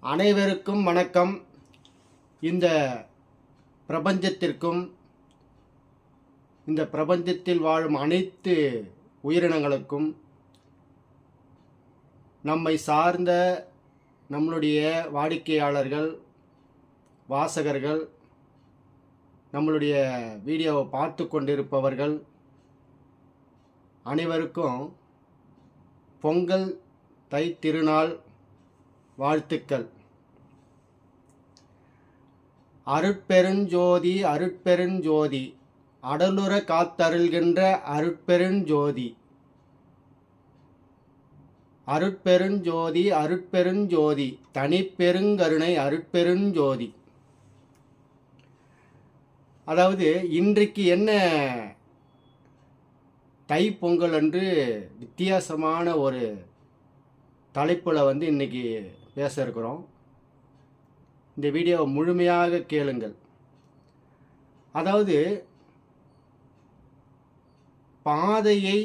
அனைவருக்கும் வணக்கம். இந்த பிரபஞ்சத்திற்கும் இந்த பிரபஞ்சத்தில் வாழும் அனைத்து உயிரினங்களுக்கும் நம்மை சார்ந்த நம்மளுடைய வாடிக்கையாளர்கள், வாசகர்கள், நம்மளுடைய வீடியோவை பார்த்து கொண்டிருப்பவர்கள் அனைவருக்கும் பொங்கல் தை திருநாள் வாழ்த்துக்கள். அருட்பெருஞ்சோதி அருட்பெருஞ்சோதி அடலுற காத்தருள்கின்ற அருட்பெருஞ்சோதி அருட்பெருஞ்சோதி அருட்பெருஞ்சோதி தனிப்பெருங்கருணை அருட்பெருஞ்சோதி. அதாவது இன்றைக்கு என்ன தை பொங்கல் அன்று வித்தியாசமான ஒரு தலைப்பில் இன்றைக்கி பேச இருக்கிறோம். இந்த வீடியோவை முழுமையாக கேளுங்கள். அதாவது பாதையை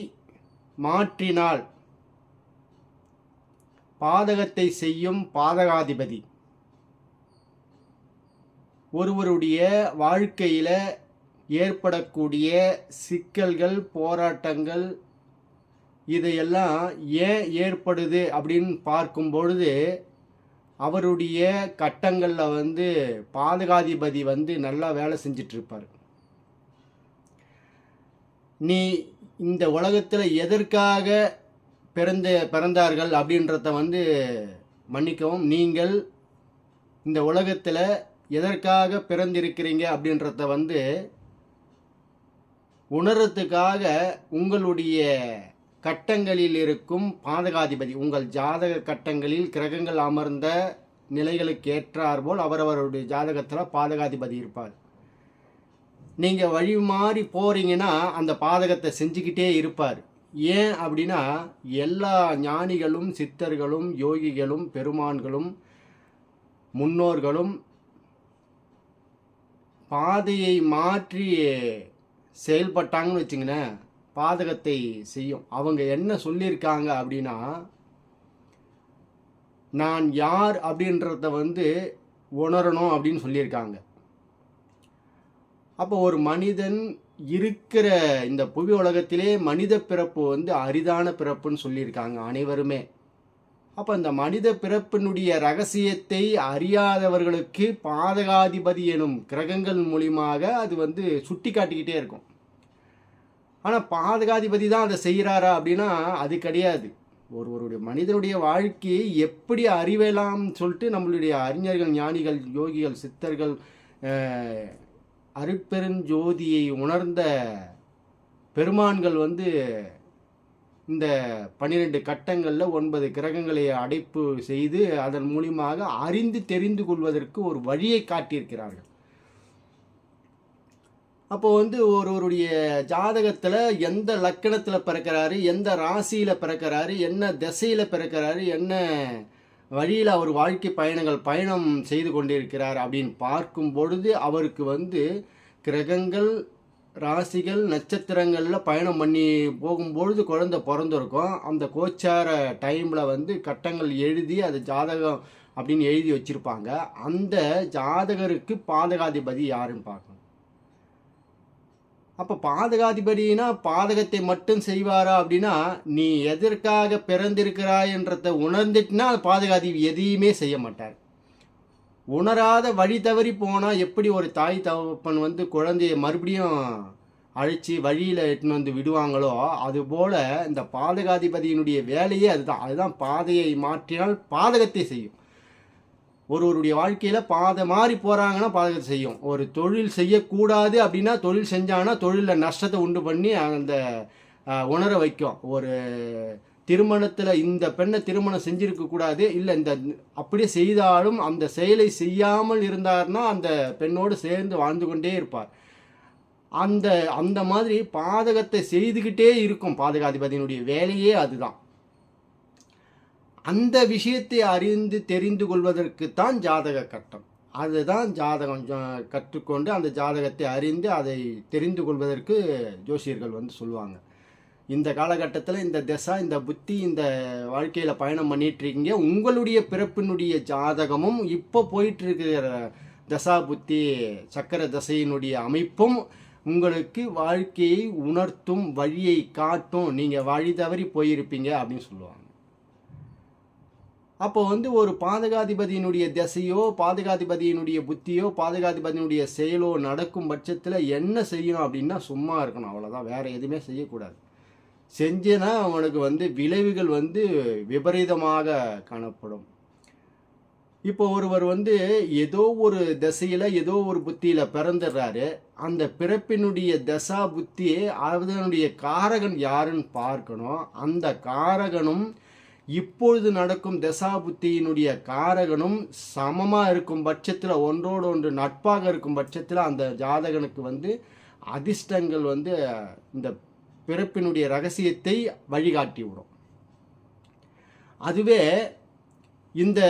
மாற்றினால் பாதகத்தை செய்யும் பாதகாதிபதி ஒருவருடைய வாழ்க்கையில் ஏற்படக்கூடிய சிக்கல்கள், போராட்டங்கள் இதையெல்லாம் ஏன் ஏற்படுது அப்படின்னு பார்க்கும் பொழுது அவருடைய கட்டங்களில் பாதகாதிபதி நல்லா வேலை செஞ்சிட்ருப்பார். நீ இந்த உலகத்தில் எதற்காக பிறந்தார்கள் அப்படின்றத மன்னிக்கவும், நீங்கள் இந்த உலகத்தில் எதற்காக பிறந்திருக்கிறீங்க அப்படின்றத உணர்றதுக்காக உங்களுடைய கட்டங்களில் இருக்கும் பாதகாதிபதி, உங்கள் ஜாதக கட்டங்களில் கிரகங்கள் அமர்ந்த நிலைகளுக்கு ஏற்றாற்போல் அவரவருடைய ஜாதகத்தில் பாதகாதிபதி இருப்பார். நீங்கள் வழி மாறி போகிறீங்கன்னா அந்த பாதகத்தை செஞ்சுக்கிட்டே இருப்பார். ஏன் அப்படின்னா எல்லா ஞானிகளும், சித்தர்களும், யோகிகளும், பெருமான்களும், முன்னோர்களும் பாதையை மாற்றி செயல்பட்டாங்கன்னு வச்சுங்களேன், பாதகத்தை செய்யும். அவங்க என்ன சொல்லியிருக்காங்க அப்படின்னா, நான் யார் அப்படின்றத உணரணும் அப்படின்னு சொல்லியிருக்காங்க. அப்போ ஒரு மனிதன் இருக்கிற இந்த புவி உலகத்திலே மனித பிறப்பு அரிதான பிறப்புன்னு சொல்லியிருக்காங்க அனைவருமே. அப்போ இந்த மனித பிறப்பினுடைய ரகசியத்தை அறியாதவர்களுக்கு பாதகாதிபதி எனும் கிரகங்கள் மூலியமாக அது சுட்டி காட்டிக்கிட்டே இருக்கும். ஆனால் பாதகாதிபதி தான் அதை செய்கிறாரா அப்படின்னா அது கிடையாது. ஒருவருடைய மனிதனுடைய வாழ்க்கையை எப்படி அறிவலாம்னு சொல்லிட்டு நம்மளுடைய அறிஞர்கள், ஞானிகள், யோகிகள், சித்தர்கள், அருட்பெருஞ்சோதியை உணர்ந்த பெருமான்கள் இந்த 12 கட்டங்களில் 9 கிரகங்களை அடைப்பு செய்து அதன் மூலியமாக அறிந்து தெரிந்து கொள்வதற்கு ஒரு வழியை காட்டியிருக்கிறார்கள். அப்போ ஒருவருடைய ஜாதகத்தில் எந்த லக்கணத்தில் பிறக்கிறாரு, எந்த ராசியில் பிறக்கிறாரு, என்ன திசையில் பிறக்கிறாரு, என்ன வழியில் அவர் வாழ்க்கை பயணம் செய்து கொண்டிருக்கிறார் அப்படின்னு பார்க்கும் பொழுது அவருக்கு கிரகங்கள், ராசிகள், நட்சத்திரங்களில் பயணம் பண்ணி போகும்பொழுது குழந்தை பிறந்திருக்கும். அந்த கோச்சார டைமில் கட்டங்கள் எழுதி அது ஜாதகம் அப்படின்னு எழுதி வச்சுருப்பாங்க. அந்த ஜாதகருக்கு பாதகாதிபதி யாருன்னு பார்க்கணும். அப்போ பாதகாதிபதினா பாதகத்தை மட்டும் செய்வாரா அப்படின்னா, நீ எதற்காக பிறந்திருக்கிறாய் என்றதை உணர்ந்துட்டுனா பாதகாதிபதி எதையுமே செய்ய மாட்டார். உணராத வழி தவறி போனால் எப்படி ஒரு தாய் தகப்பன் குழந்தைய மறுபடியும் அழைச்சி வழியில் எட்டுன்னு விடுவாங்களோ அதுபோல் இந்த பாதகாதிபதியினுடைய வேலையே அதுதான் பாதையை மாற்றினால் பாதகத்தை செய்யும். ஒருவருடைய வாழ்க்கையில் பாதை மாறி போகிறாங்கன்னா பாதகத்தை செய்யும். ஒரு தொழில் செய்யக்கூடாது அப்படின்னா தொழில் செஞ்சாங்கன்னா தொழிலில் நஷ்டத்தை உண்டு பண்ணி அந்த உணர வைக்கும். ஒரு திருமணத்தில் இந்த பெண்ணை திருமணம் செஞ்சிருக்கக்கூடாது, இல்லை இந்த அப்படியே செய்தாலும் அந்த செயலை செய்யாமல் இருந்தார்னா அந்த பெண்ணோடு சேர்ந்து வாழ்ந்து கொண்டே இருப்பார். அந்த மாதிரி பாதகத்தை செய்துக்கிட்டே இருக்கும். பாதகாதிபதியினுடைய வேலையே அதுதான். அந்த விஷயத்தை அறிந்து தெரிந்து கொள்வதற்குத்தான் ஜாதக கட்டம். அதுதான் ஜாதகம் கற்றுக்கொண்டு அந்த ஜாதகத்தை அறிந்து அதை தெரிந்து கொள்வதற்கு ஜோசியர்கள் சொல்லுவாங்க. இந்த காலகட்டத்தில் இந்த திசா இந்த புத்தி இந்த வாழ்க்கையில் பயணம் பண்ணிகிட்ருக்கீங்க. உங்களுடைய பிறப்பினுடைய ஜாதகமும் இப்போ போயிட்டுருக்கிற தசா புத்தி சக்கர தசையினுடைய அமைப்பும் உங்களுக்கு வாழ்க்கையை உணர்த்தும், வழியை காட்டும். நீங்கள் வழி தவறி போயிருப்பீங்க அப்படின்னு சொல்லுவாங்க. அப்போ ஒரு பாதகாதிபதியினுடைய திசையோ பாதகாதிபதியினுடைய புத்தியோ பாதகாதிபதியினுடைய செயலோ நடக்கும் பட்சத்தில் என்ன செய்யணும் அப்படின்னா சும்மா இருக்கணும், அவ்வளோதான். வேறு எதுவுமே செய்யக்கூடாது. செஞ்சேன்னா அவனுக்கு விளைவுகள் விபரீதமாக காணப்படும். இப்போ ஒருவர் ஏதோ ஒரு திசையில் ஏதோ ஒரு புத்தியில் பிறந்துடுறாரு. அந்த பிறப்பினுடைய தசா புத்தியே அதனுடைய காரகன் யாருன்னு பார்க்கணும். அந்த காரகனும் இப்பொழுது நடக்கும் தசா புத்தியினுடைய காரகனும் சமமாக இருக்கும் பட்சத்தில், ஒன்றோடு ஒன்று நட்பாக இருக்கும் பட்சத்தில் அந்த ஜாதகனுக்கு அதிர்ஷ்டங்கள் இந்த பிறப்பினுடைய ரகசியத்தை வழிகாட்டி விடும். அதுவே இந்த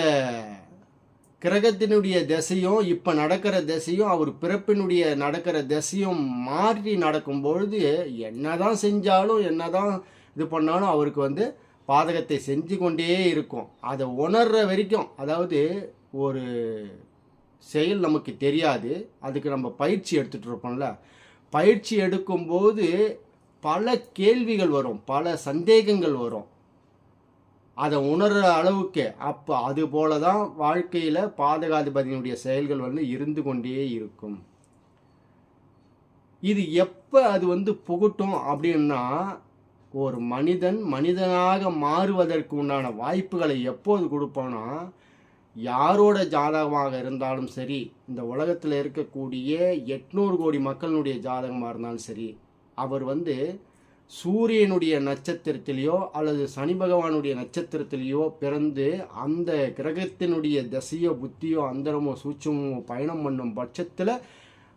கிரகத்தினுடைய திசையும் இப்போ நடக்கிற திசையும் அவர் பிறப்பினுடைய நடக்கிற திசையும் மாற்றி நடக்கும்பொழுது என்னதான் செஞ்சாலும் என்னதான் இது பண்ணாலும் அவருக்கு பாதகத்தை செஞ்சு கொண்டே இருக்கும். அதை உணர்ற வரைக்கும், அதாவது ஒரு செயல் நமக்கு தெரியாது, அதுக்கு நம்ம பயிற்சி எடுத்துகிட்டு இருப்போம்ல, பயிற்சி எடுக்கும்போது பல கேள்விகள் வரும், பல சந்தேகங்கள் வரும். அதை உணர்கிற அளவுக்கு அப்போ அது போல தான் வாழ்க்கையில் பாதகாதிபதியினுடைய செயல்கள் இருந்து கொண்டே இருக்கும். இது எப்போ அது புகட்டும் அப்படின்னா, ஒரு மனிதன் மனிதனாக மாறுவதற்கு உண்டான வாய்ப்புகளை எப்போது கொடுப்பானா, யாரோட ஜாதகமாக இருந்தாலும் சரி, இந்த உலகத்தில் இருக்கக்கூடிய 800 கோடி மக்களுடைய ஜாதகமாக இருந்தாலும் சரி, அவர் சூரியனுடைய நட்சத்திரத்திலேயோ அல்லது சனி பகவானுடைய நட்சத்திரத்திலேயோ பிறந்து அந்த கிரகத்தினுடைய தசையோ புத்தியோ அந்தரமோ சூட்சமோ பயணம் பண்ணும் பட்சத்தில்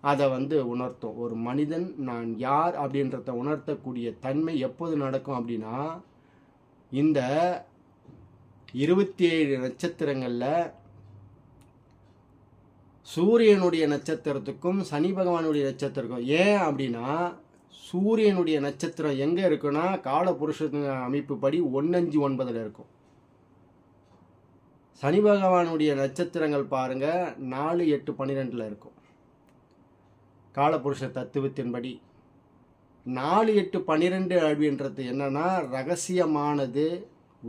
அதை உணர்த்தும். ஒரு மனிதன் நான் யார் அப்படின்றத உணர்த்தக்கூடிய தன்மை எப்போது நடக்கும் அப்படின்னா, இந்த 27 நட்சத்திரங்களில் சூரியனுடைய நட்சத்திரத்துக்கும் சனி பகவானுடைய நட்சத்திரக்கும். ஏன் அப்படின்னா, சூரியனுடைய நட்சத்திரம் எங்கே இருக்குன்னா காலபுருஷ அமைப்பு படி 159 இருக்கும். சனி பகவானுடைய நட்சத்திரங்கள் பாருங்கள் 4, 8, 12 இருக்கும். காலபுருஷ தத்துவத்தின்படி 4, 8, 12 அப்படின்றது என்னன்னா ரகசியமானது.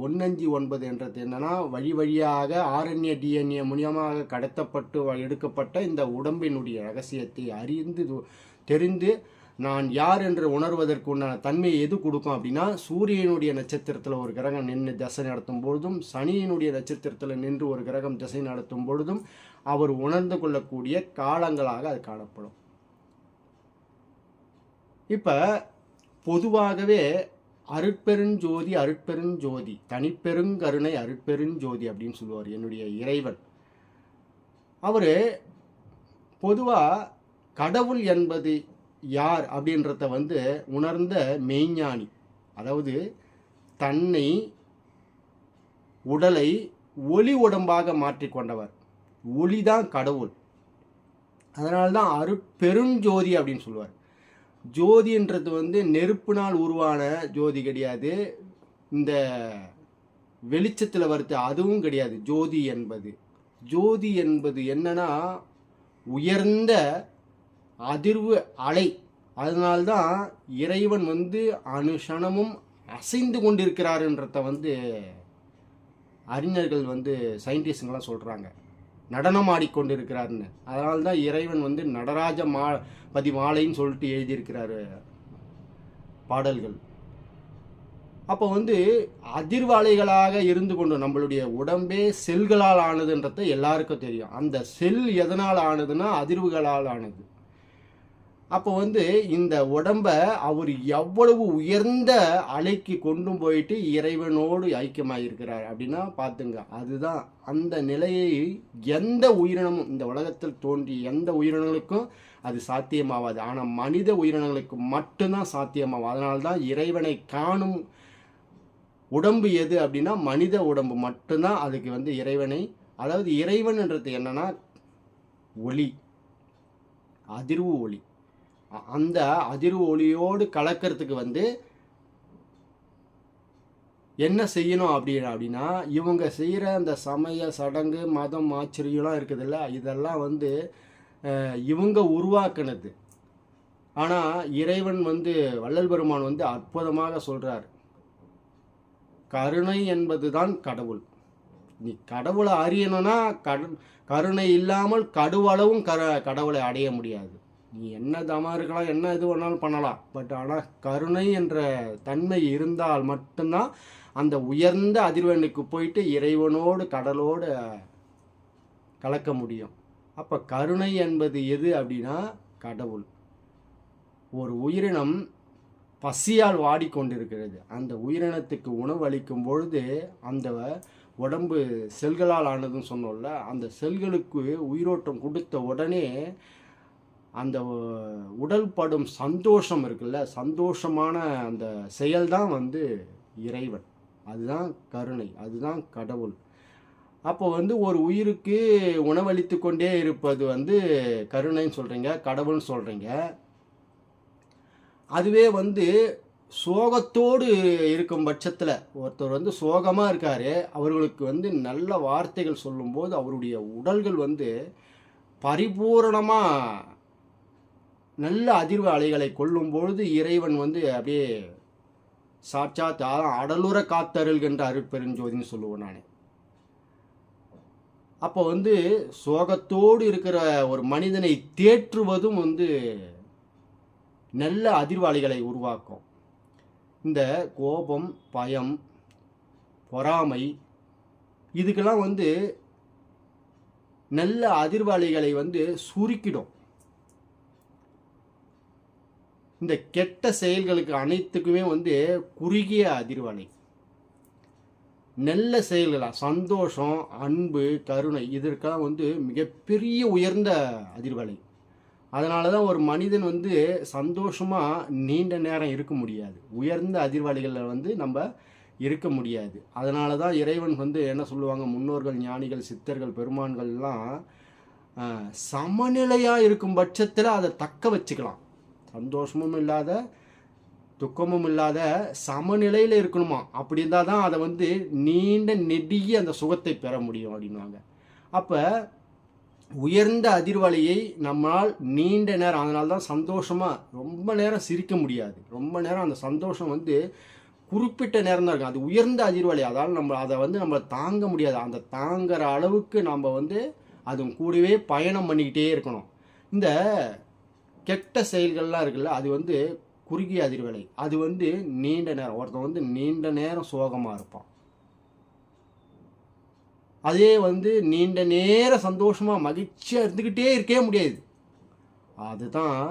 159 என்றது என்னன்னா வழி வழியாக ஆர்என்ஏ டிஎன்ஏ மூலியமாக கடத்தப்பட்டு எடுக்கப்பட்ட இந்த உடம்பினுடைய ரகசியத்தை அறிந்து தெரிந்து நான் யார் என்று உணர்வதற்கு உண்டான தன்மையை எது கொடுக்கும் அப்படின்னா, சூரியனுடைய நட்சத்திரத்தில் ஒரு கிரகம் நின்று திசை நடத்தும் பொழுதும் சனியினுடைய நட்சத்திரத்தில் நின்று ஒரு கிரகம் திசை நடத்தும் பொழுதும் அவர் உணர்ந்து கொள்ளக்கூடிய காலங்களாக அது காணப்படும். இப்போ பொதுவாகவே அருட்பெருஞ்சோதி அருட்பெருஞ்சோதி தனிப்பெருங்கருணை அருட்பெருஞ்சோதி அப்படின்னு சொல்லுவார் என்னுடைய இறைவன். அவர் பொதுவாக கடவுள் என்பது யார் அப்படின்றத உணர்ந்த மெய்ஞானி. அதாவது தன்னை உடலை ஒளி உடம்பாக மாற்றிக்கொண்டவர். ஒளிதான் கடவுள். அதனால்தான் அருட்பெருஞ்சோதி அப்படின்னு சொல்லுவார். ஜோதின்றது நெருப்பினால் உருவான ஜோதி கிடையாது, இந்த வெளிச்சத்தில் வருது அதுவும் கிடையாது. ஜோதி என்பது என்னன்னா உயர்ந்த அதிர்வு அலை. அதனால்தான் இறைவன் அனுஷணமும் அசைந்து கொண்டிருக்கிறாருன்றத அறிஞர்கள் சயின்டிஸ்டுங்களாம் சொல்கிறாங்க, நடனம் ஆடிக்கொண்டிருக்கிறாருன்னு. அதனால்தான் இறைவன் நடராஜ பதிமாலைன்னு சொல்லிட்டு எழுதியிருக்கிறாரு பாடல்கள். அப்போ அதிர்வலைகளாக இருந்து கொண்டு நம்மளுடைய உடம்பே செல்களால் ஆனதுன்றத எல்லாருக்கும் தெரியும். அந்த செல் எதனால் ஆனதுன்னா அதிர்வுகளால் ஆனது. அப்போ இந்த உடம்பை அவர் எவ்வளவு உயர்ந்த அலைக்கு கொண்டு போயிட்டு இறைவனோடு ஐக்கியமாயிருக்கிறார் அப்படின்னா பார்த்துங்க. அதுதான் அந்த நிலையை எந்த உயிரினமும் இந்த உலகத்தில் தோன்றிய எந்த உயிரினங்களுக்கும் அது சாத்தியமாகாது. ஆனால் மனித உயிரினங்களுக்கு மட்டும்தான் சாத்தியமாகும். அதனால்தான் இறைவனை காணும் உடம்பு எது அப்படின்னா மனித உடம்பு மட்டும்தான். அதுக்கு இறைவனை, அதாவது இறைவன்ன்றது என்னன்னா ஒளி, அதிர்வு ஒளி. அந்த அதிர்வு ஒளியோடு கலக்கிறதுக்கு என்ன செய்யணும் அப்படின்னா இவங்க செய்கிற அந்த சமய சடங்கு மதம் ஆச்சரியம்லாம் இருக்குதுல்ல, இதெல்லாம் வந்து இவங்க உருவாக்குனது. ஆனால் இறைவன் வந்து வள்ளல் பெருமான் வந்து அற்புதமாக சொல்கிறார், கருணை என்பது தான் கடவுள். நீ கடவுளை அறியணும்னா கருணை இல்லாமல் கடுவளவும் கடவுளை அடைய முடியாது. நீ என்ன தமா இருக்கலாம், என்ன இது வேணாலும் பண்ணலாம். பட் ஆனால் கருணை என்ற தன்மை இருந்தால் மட்டும்தான் அந்த உயர்ந்த அதிர்வெண்ணுக்கு போயிட்டு இறைவனோடு கடலோடு கலக்க முடியும். அப்போ கருணை என்பது எது அப்படின்னா கடவுள். ஒரு உயிரினம் பசியால் வாடிக்கொண்டிருக்கிறது. அந்த உயிரினத்துக்கு உணவு அளிக்கும் பொழுது அந்த உடம்பு செல்களால் ஆனதுன்னு சொன்னோம்ல, அந்த செல்களுக்கு உயிரோட்டம் கொடுத்த உடனே அந்த உடல் படும் சந்தோஷம் இருக்குல்ல, சந்தோஷமான அந்த செயல்தான் வந்து இறைவன். அதுதான் கருணை, அதுதான் கடவுள். அப்போ வந்து ஒரு உயிருக்கு உணவளித்து கொண்டே இருப்பது வந்து கருணைன்னு சொல்கிறீங்க, கடவுள்னு சொல்கிறீங்க. அதுவே வந்து சோகத்தோடு இருக்கும் பட்சத்தில் ஒருத்தர் வந்து சோகமாக இருக்கார், அவர்களுக்கு வந்து நல்ல வார்த்தைகள் சொல்லும்போது அவருடைய உடல்கள் வந்து பரிபூரணமாக நல்ல அதிர்வு அலைகளை கொள்ளும் பொழுது இறைவன் வந்து அப்படியே சாட்சாத் அடலுற காத்தருள்கின்ற அருட்பெருஞ்சோதின்னு சொல்லுவேன் நான். அப்போ வந்து சோகத்தோடு இருக்கிற ஒரு மனிதனை தேற்றுவதும் வந்து நல்ல அதிர்வாளிகளை உருவாக்கும். இந்த கோபம், பயம், பொறாமை இதுக்கெல்லாம் வந்து நல்ல அதிர்வாளிகளை வந்து சுருக்கிடும். இந்த கெட்ட செயல்களுக்கு அனைத்துக்குமே வந்து குறுகிய அதிர்வலை. நல்ல செயல்களா சந்தோஷம், அன்பு, கருணை இதற்கெல்லாம் வந்து மிகப்பெரிய உயர்ந்த அதிர்வலை. அதனால தான் ஒரு மனிதன் வந்து சந்தோஷமாக நீண்ட நேரம் இருக்க முடியாது. உயர்ந்த அதிர்வலைகளில் வந்து நம்ம இருக்க முடியாது. அதனால தான் இறைவன் வந்து என்ன சொல்லுவாங்க, முன்னோர்கள், ஞானிகள், சித்தர்கள், பெருமான்கள்லாம் சமநிலையாக இருக்கும் பட்சத்தில் அதை தக்க வச்சுக்கலாம். சந்தோஷமும் இல்லாத துக்கமும் இல்லாத சமநிலையில் இருக்கணுமா. அப்படி இருந்தால் தான் அதை வந்து நீண்ட நெடிய அந்த சுகத்தை பெற முடியும் அப்படின்வாங்க. அப்போ உயர்ந்த அதிர்வலையை நம்மால் நீண்ட நேரம், அதனால தான் சந்தோஷமாக ரொம்ப நேரம் சிரிக்க முடியாது. ரொம்ப நேரம் அந்த சந்தோஷம் வந்து குறிப்பிட்ட நேரம் தான் இருக்கும். அது உயர்ந்த அதிர்வலை, அதால் நம்ம அதை வந்து நம்ம தாங்க முடியாது. அந்த தாங்குற அளவுக்கு நம்ம வந்து அது கூடவே பயணம் பண்ணிக்கிட்டே இருக்கணும். இந்த கெட்ட செயல்கள்லாம் இருக்குல்ல, அது வந்து குறுகிய அதிர்வலை. அது வந்து நீண்ட நேரம், ஒருத்தன் வந்து நீண்ட நேரம் சோகமாக இருப்பான். அதே வந்து நீண்ட நேரம் சந்தோஷமாக மகிழ்ச்சியாக இருந்துக்கிட்டே இருக்கவே முடியாது. அதுதான்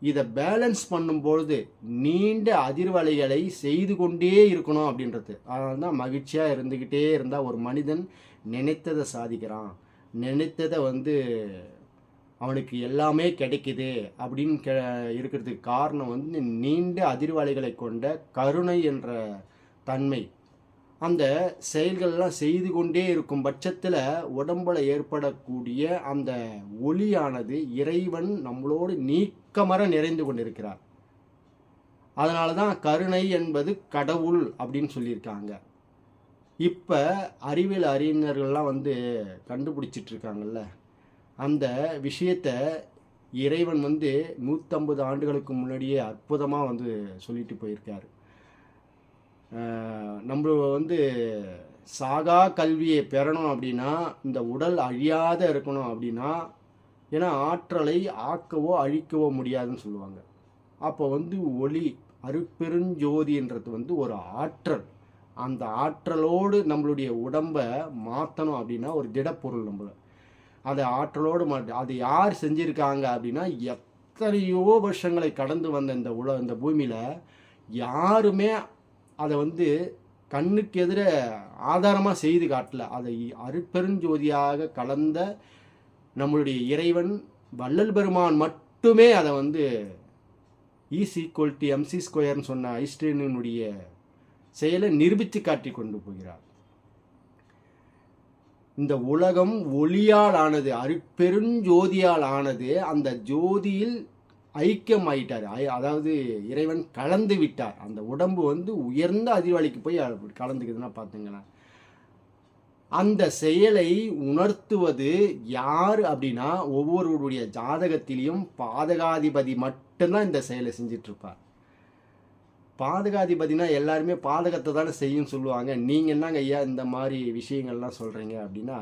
இதை பேலன்ஸ் பண்ணும்பொழுது நீண்ட அதிர்வலைகளை செய்து கொண்டே இருக்கணும் அப்படின்றது. அதனால தான் மகிழ்ச்சியாக இருந்துக்கிட்டே இருந்தால் ஒரு மனிதன் நினைத்ததை சாதிக்கிறான், நினைத்ததை வந்து அவனுக்கு எல்லாமே கிடைக்குது அப்படின்னு இருக்கிறதுக்கு காரணம் வந்து நீண்ட அதிர்வலைகளை கொண்ட கருணை என்ற தன்மை. அந்த செயல்கள்லாம் செய்து கொண்டே இருக்கும் பட்சத்தில் உடம்புல ஏற்படக்கூடிய அந்த ஒளியானது இறைவன் நம்மளோடு நீக்கமர நிறைந்து கொண்டிருக்கிறார். அதனால தான் கருணை என்பது கடவுள் அப்படின்னு சொல்லியிருக்காங்க. இப்போ அறிவியல் அறிஞர்கள்லாம் வந்து கண்டுபிடிச்சிட்டு இருக்காங்கல்ல, அந்த விஷயத்தை இறைவன் வந்து 150 ஆண்டுகளுக்கு முன்னாடியே அற்புதமாக வந்து சொல்லிட்டு போயிருக்காரு. நம்ம வந்து சாகா கல்வியை பெறணும் அப்படின்னா, இந்த உடல் அழியாத இருக்கணும் அப்படின்னா, ஏன்னா ஆற்றலை ஆக்கவோ அழிக்கவோ முடியாதுன்னு சொல்லுவாங்க. அப்போ வந்து ஒளி அருட்பெருஞ்சோதின்றது வந்து ஒரு ஆற்றல். அந்த ஆற்றலோடு நம்மளுடைய உடம்பை மாற்றணும் அப்படின்னா ஒரு திடப்பொருள் நம்மளை அதை ஆற்றலோடு அது யார் செஞ்சுருக்காங்க அப்படின்னா, எத்தனையோ வருஷங்களை கடந்து வந்த இந்த பூமியில் யாருமே அதை வந்து கண்ணுக்கு எதிர ஆதாரமாக செய்து காட்டல. அதை அருட்பெருஞ்சோதியாக கலந்த நம்மளுடைய இறைவன் வள்ளல் பெருமான் மட்டுமே அதை வந்து E=mc² சொன்ன ஐன்ஸ்டீனுடைய செயலை நிரூபித்து காட்டி கொண்டு போகிறார். இந்த உலகம் ஒளியால் ஆனது, அருட்பெருஞ்சோதியால் ஆனது. அந்த ஜோதியில் ஐக்கியம் ஆயிட்டார். அதாவது இறைவன் கலந்து விட்டார். அந்த உடம்பு வந்து உயர்ந்த அதிர்வலைக்கு போய் கலந்துக்குதுன்னா பார்த்துங்களேன். அந்த செயலை உணர்த்துவது யார் அப்படின்னா, ஒவ்வொருவருடைய ஜாதகத்திலையும் பாதகாதிபதி மட்டும்தான் இந்த செயலை செஞ்சிட்ருப்பார். பாதகாதிபதினா எல்லாருமே பாதகத்தை தானே செய்யும் சொல்லுவாங்க. நீங்கள் என்னங்க ஐயா இந்த மாதிரி விஷயங்கள்லாம் சொல்கிறீங்க அப்படின்னா,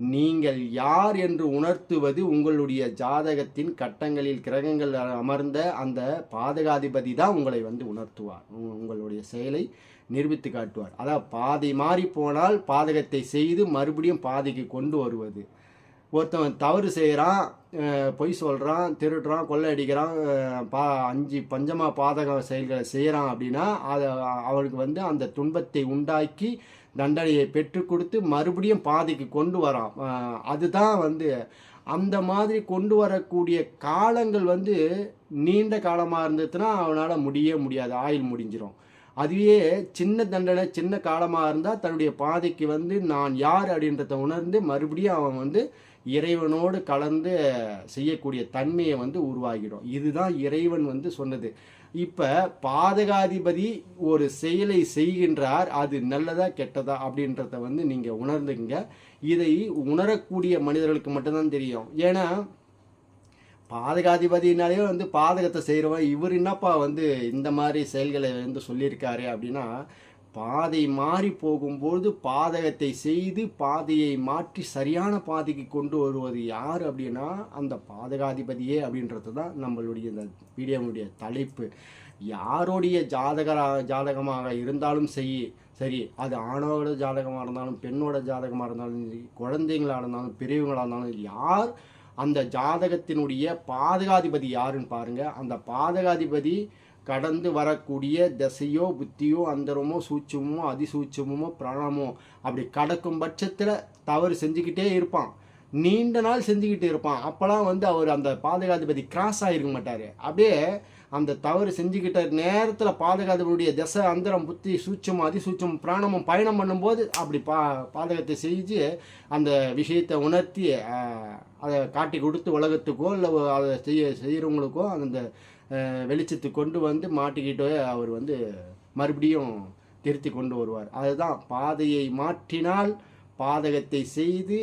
நீங்கள் யார் என்று உணர்த்துவது உங்களுடைய ஜாதகத்தின் கட்டங்களில் கிரகங்கள் அமர்ந்த அந்த பாதகாதிபதி தான் உங்களை வந்து உணர்த்துவார். உங்களுடைய செயலை நிரூபித்து காட்டுவார். அதாவது பாதை மாறி போனால் பாதகத்தை செய்து மறுபடியும் பாதைக்கு கொண்டு வருவது. ஒருத்தவன் தவறு செய்கிறான், பொய் சொல்கிறான், திருடுறான், கொள்ளை அடிக்கிறான், 5 பஞ்சமா பாதக செயல்களை செய்கிறான் அப்படின்னா அவனுக்கு வந்து அந்த துன்பத்தை உண்டாக்கி தண்டனையை பெற்றுக் கொடுத்து மறுபடியும் பாதைக்கு கொண்டு வரான். அதுதான் வந்து அந்த மாதிரி கொண்டு வரக்கூடிய காலங்கள் வந்து நீண்ட காலமாக இருந்ததுன்னா அவனால் முடியாது, ஆயுள் முடிஞ்சிடும். அதுவே சின்ன தண்டனை சின்ன காலமாக இருந்தால் தன்னுடைய பாதைக்கு வந்து நான் யார் அப்படின்றத உணர்ந்து மறுபடியும் அவன் வந்து இறைவனோடு கலந்து செய்யக்கூடிய தன்மையை வந்து உருவாகிடும். இதுதான் இறைவன் வந்து சொன்னது. இப்போ பாதகாதிபதி ஒரு செயலை செய்கின்றார், அது நல்லதா கெட்டதா அப்படின்றத வந்து நீங்கள் உணர்ந்துங்க. இதை உணரக்கூடிய மனிதர்களுக்கு மட்டும்தான் தெரியும். ஏன்னா பாதகாதிபதினாலே வந்து பாதகத்தை செய்கிறவன் இவர் என்னப்பா வந்து இந்த மாதிரி செயல்களை வந்து சொல்லியிருக்காரு அப்படின்னா, பாதை மாறி போகும்போது பாதகத்தை செய்து பாதையை மாற்றி சரியான பாதைக்கு கொண்டு வருவது யார் அப்படின்னா அந்த பாதகாதிபதியே அப்படின்றது தான் நம்மளுடைய இந்த வீடியோனுடைய தலைப்பு. யாருடைய ஜாதகமாக இருந்தாலும் சரி, அது ஆணோட ஜாதகமாக இருந்தாலும் பெண்ணோட ஜாதகமாக இருந்தாலும் சரி, குழந்தைங்களாக இருந்தாலும் பெரியவங்களாக இருந்தாலும் யார் அந்த ஜாதகத்தினுடைய பாதகாதிபதி யாருன்னு பாருங்கள். அந்த பாதகாதிபதி கடந்து வரக்கூடிய தசையோ புத்தியோ அந்தரமோ சூட்சமோ அதிசூட்சமோ பிராணமோ அப்படி கடக்கும் பட்சத்தில் தவறு செஞ்சுக்கிட்டே இருப்பான், நீண்ட நாள் செஞ்சுக்கிட்டு இருப்பான். அப்போலாம் வந்து அவர் அந்த பாதகாதிபதி கிராஸ் ஆகிருக்க மாட்டார். அப்படியே அந்த தவறு செஞ்சுக்கிட்ட நேரத்தில் பாதகாதிபதியுடைய தசை அந்தரம் புத்தி சூட்சமும் அதிசூட்சமும் பிராணமும் பயணம் பண்ணும்போது அப்படி பாதகத்தை செஞ்சு அந்த விஷயத்தை உணர்த்தி அதை காட்டி கொடுத்து உலகத்துக்கோ இல்லை அதை செய்கிறவங்களுக்கோ அந்த வெளிச்சத்தை கொண்டு வந்து மாட்டிக்கிட்டோ அவர் வந்து மறுபடியும் திருத்தி கொண்டு வருவார். அதுதான் பாதையை மாற்றினால் பாதகத்தை செய்து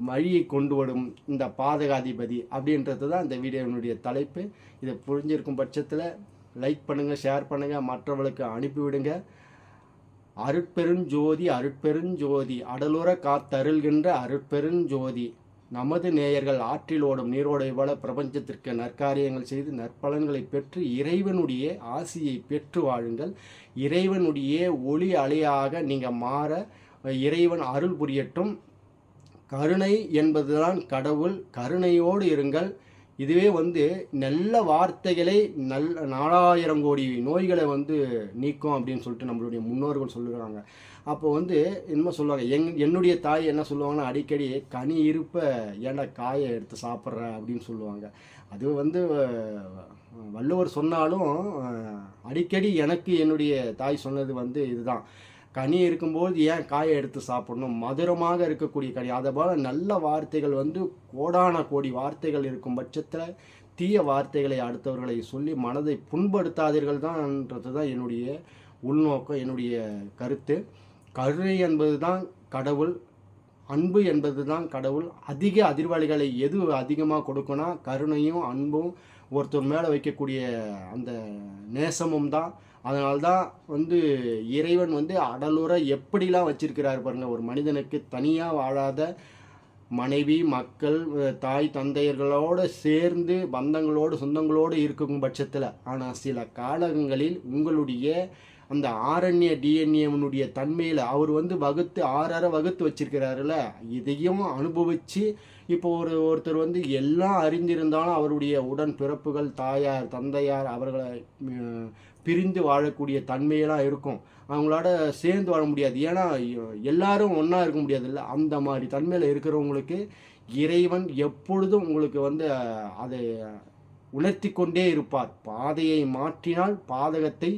வழியை கொண்டு வரும் இந்த பாதகாதிபதி அப்படின்றது தான் இந்த வீடியோனுடைய தலைப்பு. இதை புரிஞ்சிருக்கும் பட்சத்தில் லைக் பண்ணுங்கள், ஷேர் பண்ணுங்கள், மற்றவர்களுக்கு அனுப்பிவிடுங்க. அருட்பெருஞ்சோதி அடலுற காத்தருள்கின்ற அருட்பெருஞ்சோதி நமது நேயர்கள் ஆற்றிலோடும் நீரோடை போல பிரபஞ்சத்திற்கு நற்காரியங்கள் செய்து நற்பலன்களை பெற்று இறைவனுடைய ஆசியை பெற்று வாழுங்கள். இறைவனுடைய ஒளி அலையாக நீங்கள் மாற இறைவன் அருள் புரியட்டும். கருணை என்பதுதான் கடவுள், கருணையோடு இருங்கள். இதுவே வந்து நல்ல வார்த்தைகளை 4000 கோடி நோய்களை வந்து நீக்கும் அப்படின்னு சொல்லிட்டு நம்மளுடைய முன்னோர்கள் சொல்லுறாங்க. அப்போ வந்து என்ன சொல்லுவாங்க, என்னுடைய தாய் என்ன சொல்லுவாங்கன்னா அடிக்கடி கனி இருப்ப ஏன்டா காயை எடுத்து சாப்பிட்ற அப்படின்னு சொல்லுவாங்க. அது வந்து வள்ளுவர் சொன்னாலும் அடிக்கடி எனக்கு என்னுடைய தாய் சொன்னது வந்து இதுதான், கனி இருக்கும்போது ஏன் காயை எடுத்து சாப்பிடணும், மதுரமாக இருக்கக்கூடிய கனி. அதை போல் நல்ல வார்த்தைகள் வந்து கோடான கோடி வார்த்தைகள் இருக்கும் பட்சத்தில் தீய வார்த்தைகளை அடுத்தவர்களை சொல்லி மனதை புண்படுத்தாதீர்கள் தான்ன்றது தான் என்னுடைய உள்நோக்கம், என்னுடைய கருத்து. கருணை என்பது தான் கடவுள், அன்பு என்பது தான் கடவுள். அதிக அதிர்வலைகளை எது அதிகமாக கொடுக்குன்னா கருணையும் அன்பும் ஒருத்தர் மேலே வைக்கக்கூடிய அந்த நேசமும் தான். அதனால்தான் வந்து இறைவன் வந்து அடலுற எப்படிலாம் வச்சிருக்கிறார் பாருங்கள். ஒரு மனிதனுக்கு தனியாக வாழாத மனைவி மக்கள் தாய் தந்தையர்களோடு சேர்ந்து பந்தங்களோடு சொந்தங்களோடு இருக்கும் பட்சத்தில், ஆனால் சில காலங்களில் உங்களுடைய அந்த ஆரண்ய டிஎன்ஏனுடைய தன்மையில் அவர் வந்து வகுத்து 6 வகுத்து வச்சிருக்கிறாருல, இதையும் அனுபவித்து இப்போ ஒருத்தர் வந்து எல்லாம் அறிந்திருந்தாலும் அவருடைய உடன் பிறப்புகள் தாயார் தந்தையார் அவர்களை பிரிந்து வாழக்கூடிய தன்மையெல்லாம் இருக்கும். அவங்களோட சேர்ந்து வாழ முடியாது, ஏன்னா எல்லாரும் ஒன்றா இருக்க முடியாதுல்ல. அந்த மாதிரி தன்மையில் இருக்கிறவங்களுக்கு இறைவன் எப்பொழுதும் உங்களுக்கு வந்து அதை உணர்த்தி கொண்டே இருப்பார். பாதையை மாற்றினால் பாதகத்தை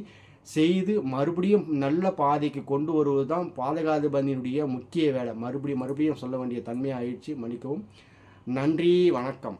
செய்து மறுபடியும் நல்ல பாதைக்கு கொண்டு வருவது தான் பாதகாதிபதியினுடைய முக்கிய வேலை. மறுபடியும் சொல்ல வேண்டிய தன்மையாக ஆயிடுச்சு, மன்னிக்கவும். நன்றி, வணக்கம்.